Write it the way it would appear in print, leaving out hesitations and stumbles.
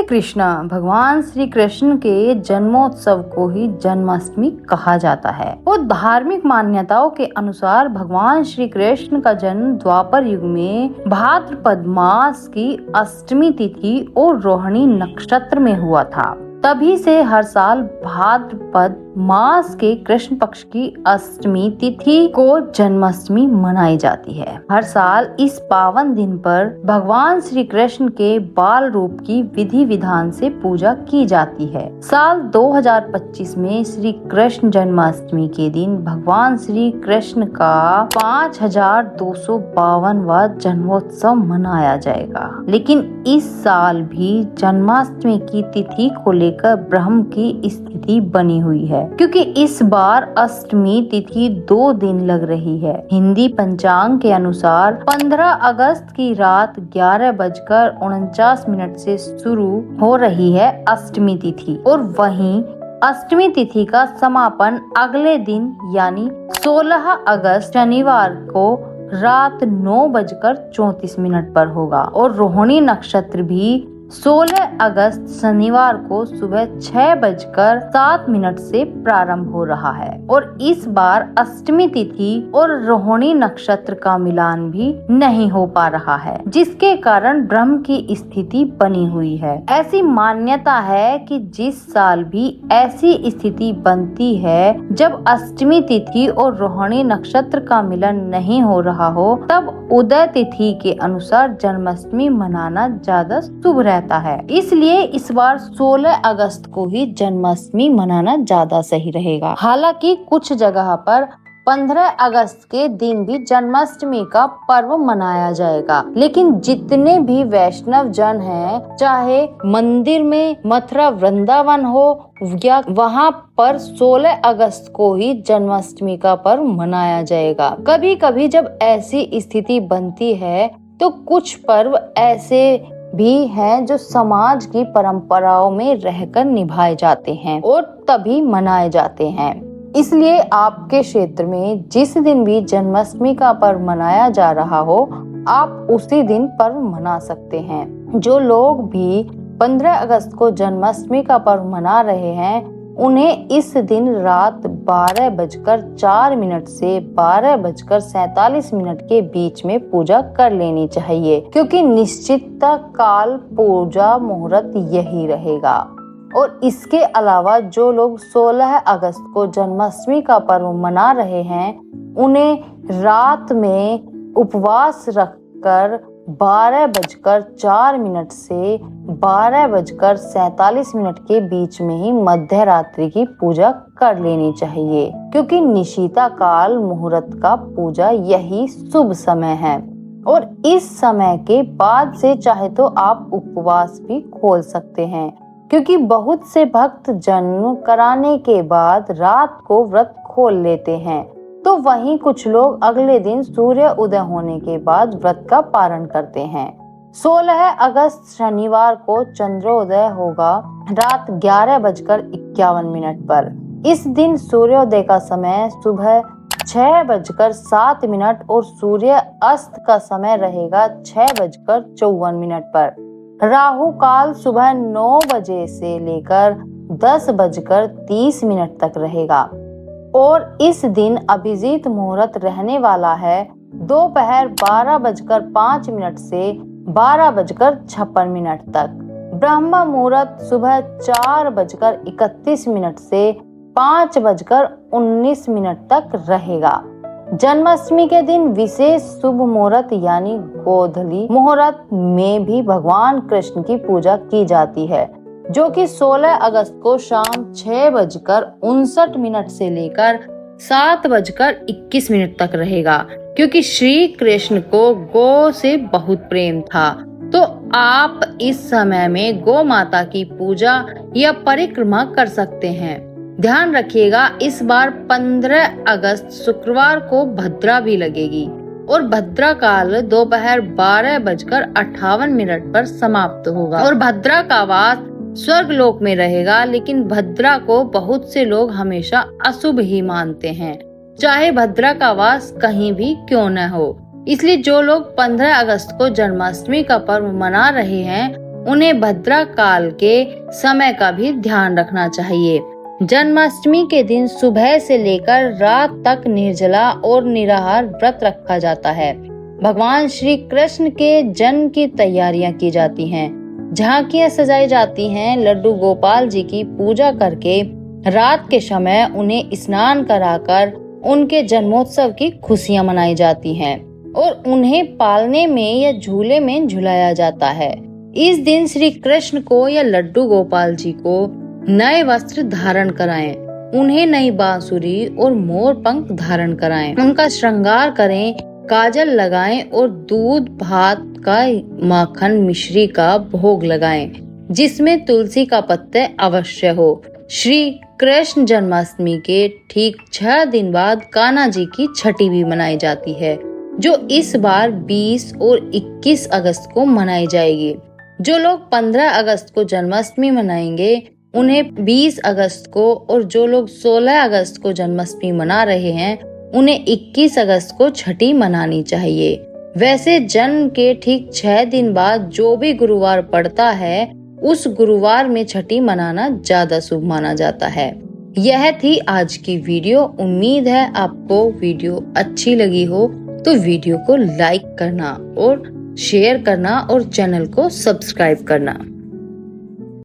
कृष्णा भगवान श्री कृष्ण के जन्मोत्सव को ही जन्माष्टमी कहा जाता है और धार्मिक मान्यताओं के अनुसार भगवान श्री कृष्ण का जन्म द्वापर युग में भाद्रपद मास की अष्टमी तिथि और रोहिणी नक्षत्र में हुआ था। तभी से हर साल भाद्रपद मास के कृष्ण पक्ष की अष्टमी तिथि को जन्माष्टमी मनाई जाती है। हर साल इस पावन दिन पर भगवान श्री कृष्ण के बाल रूप की विधि विधान से पूजा की जाती है। साल 2025 में श्री कृष्ण जन्माष्टमी के दिन भगवान श्री कृष्ण का 5252वां जन्मोत्सव मनाया जाएगा। लेकिन इस साल भी जन्माष्टमी की तिथि को लेकर भ्रम की स्थिति बनी हुई है, क्योंकि इस बार अष्टमी तिथि 2 दिन लग रही है। हिंदी पंचांग के अनुसार 15 अगस्त की रात 11:49 से शुरू हो रही है अष्टमी तिथि और वहीं अष्टमी तिथि का समापन अगले दिन यानी 16 अगस्त शनिवार को रात 9:34 पर होगा और रोहिणी नक्षत्र भी 16 अगस्त शनिवार को सुबह 6:07 से प्रारंभ हो रहा है और इस बार अष्टमी तिथि और रोहिणी नक्षत्र का मिलान भी नहीं हो पा रहा है, जिसके कारण भ्रम की स्थिति बनी हुई है। ऐसी मान्यता है कि जिस साल भी ऐसी स्थिति बनती है जब अष्टमी तिथि और रोहिणी नक्षत्र का मिलन नहीं हो रहा हो, तब उदय तिथि के अनुसार जन्माष्टमी मनाना ज्यादा शुभ रहता है। इसलिए इस बार 16 अगस्त को ही जन्माष्टमी मनाना ज्यादा सही रहेगा। हालांकि कुछ जगह पर 15 अगस्त के दिन भी जन्माष्टमी का पर्व मनाया जाएगा, लेकिन जितने भी वैष्णव जन हैं, चाहे मंदिर में मथुरा वृंदावन हो या वहाँ पर 16 अगस्त को ही जन्माष्टमी का पर्व मनाया जाएगा। कभी कभी जब ऐसी स्थिति बनती है तो कुछ पर्व ऐसे भी हैं जो समाज की परंपराओं में रहकर निभाए जाते हैं और तभी मनाए जाते हैं। इसलिए आपके क्षेत्र में जिस दिन भी जन्माष्टमी का पर्व मनाया जा रहा हो, आप उसी दिन पर्व मना सकते हैं। जो लोग भी 15 अगस्त को जन्माष्टमी का पर्व मना रहे हैं, उन्हें इस दिन रात 12:04 से 12:47 के बीच में पूजा कर लेनी चाहिए, क्योंकि निश्चित काल पूजा मुहूर्त यही रहेगा। और इसके अलावा जो लोग 16 अगस्त को जन्माष्टमी का पर्व मना रहे हैं, उन्हें रात में उपवास रखकर 12:04 से 12:47 के बीच में ही मध्य रात्रि की पूजा कर लेनी चाहिए, क्योंकि निशीता काल मुहूर्त का पूजा यही शुभ समय है। और इस समय के बाद से चाहे तो आप उपवास भी खोल सकते हैं, क्योंकि बहुत से भक्त जन्म कराने के बाद रात को व्रत खोल लेते हैं, तो वहीं कुछ लोग अगले दिन सूर्य उदय होने के बाद व्रत का पारण करते हैं। 16 अगस्त शनिवार को चंद्रोदय होगा रात 11:51 पर। इस दिन सूर्योदय का समय सुबह 6:07 और सूर्य अस्त का समय रहेगा 6:54 पर। राहु काल सुबह 9 बजे से लेकर 10:30 तक रहेगा और इस दिन अभिजीत मुहूर्त रहने वाला है दोपहर 12:05 से 12:56 तक। ब्रह्म मुहूर्त सुबह 4:31 से 5:19 तक रहेगा। जन्माष्टमी के दिन विशेष शुभ मुहूर्त यानी गोधूली मुहूर्त में भी भगवान कृष्ण की पूजा की जाती है, जो कि 16 अगस्त को शाम 6:59 से लेकर 7:21 तक रहेगा, क्योंकि श्री कृष्ण को गौ से बहुत प्रेम था। तो आप इस समय में गौ माता की पूजा या परिक्रमा कर सकते हैं। ध्यान रखिएगा, इस बार 15 अगस्त शुक्रवार को भद्रा भी लगेगी और भद्रा काल दोपहर 12:58 पर समाप्त होगा और भद्रा का वास स्वर्ग लोक में रहेगा। लेकिन भद्रा को बहुत से लोग हमेशा अशुभ ही मानते हैं, चाहे भद्रा का वास कहीं भी क्यों न हो। इसलिए जो लोग 15 अगस्त को जन्माष्टमी का पर्व मना रहे हैं, उन्हें भद्रा काल के समय का भी ध्यान रखना चाहिए। जन्माष्टमी के दिन सुबह से लेकर रात तक निर्जला और निराहार व्रत रखा जाता है। भगवान श्री कृष्ण के जन्म की तैयारियां की जाती हैं। झांकियां सजाई जाती हैं। लड्डू गोपाल जी की पूजा करके रात के समय उन्हें स्नान कराकर उनके जन्मोत्सव की खुशियां मनाई जाती हैं और उन्हें पालने में या झूले में झुलाया जाता है। इस दिन श्री कृष्ण को या लड्डू गोपाल जी को नए वस्त्र धारण कराएं, उन्हें नई बांसुरी और मोर पंख धारण कराएं, उनका श्रृंगार करें, काजल लगाएं और दूध भात का माखन मिश्री का भोग लगाएं, जिसमें तुलसी का पत्ते अवश्य हो। श्री कृष्ण जन्माष्टमी के ठीक 6 दिन बाद कान्हा जी की छठी भी मनाई जाती है, जो इस बार 20 और 21 अगस्त को मनाई जाएगी। जो लोग 15 अगस्त को जन्माष्टमी मनाएंगे उन्हें 20 अगस्त को, और जो लोग 16 अगस्त को जन्माष्टमी मना रहे हैं उन्हें 21 अगस्त को छठी मनानी चाहिए। वैसे जन्म के ठीक 6 दिन बाद जो भी गुरुवार पड़ता है उस गुरुवार में छठी मनाना ज्यादा शुभ माना जाता है। यह थी आज की वीडियो। उम्मीद है आपको वीडियो अच्छी लगी हो, तो वीडियो को लाइक करना और शेयर करना और चैनल को सब्सक्राइब करना।